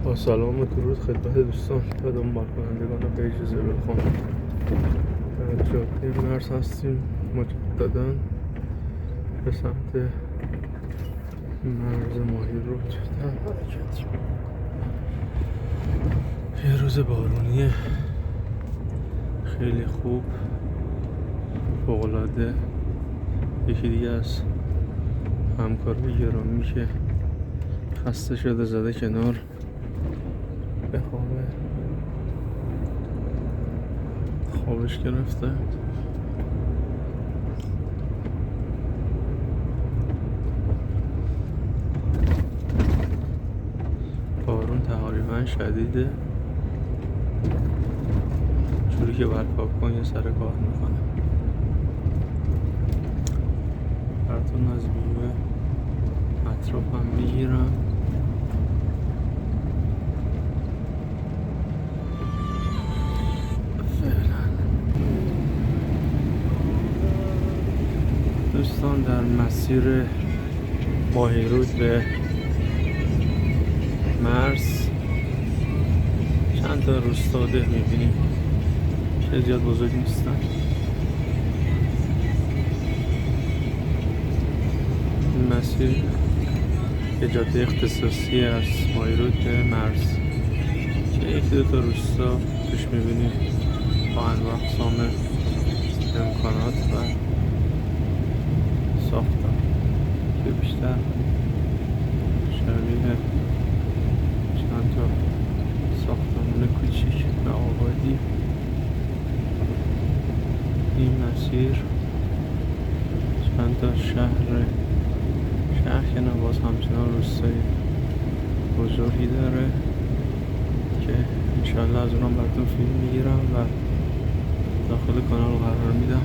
با سلام و درود خدمت دوستان و دنبال کنندگان پیج زبلخان. در جاده مرز هستیم مجددا به سمت مرز ماهیرود در حرکت. یه روز بارونی خیلی خوب، فوق‌العاده. یکی دیگه از همکارای گرامی که خسته شده زده کنار به خوابش گرفته. بارون تقریبا شدیده، جوری که باید پاک کن یه سر کار میکنه. براتون از ویو اطرافم میگیرم. دوستان در مسیر ماهیرود به مرز چند تا روستاده میبینیم که زیاد بزرگ نیستن. این مسیر یه جاده اختصاصی از ماهیرود به مرز که یکی دو تا روستا توش میبینیم با انواع اقسام امکانات و ساختن که بیشتر شبیه چند تا ساختمان کوچیک و آبادی. این مسیر چند تا شهر که نباز همچنان روستای بزرگی داره که انشاءالله از اونم براتون فیلم میگیرم و داخل کانال قرار میدم.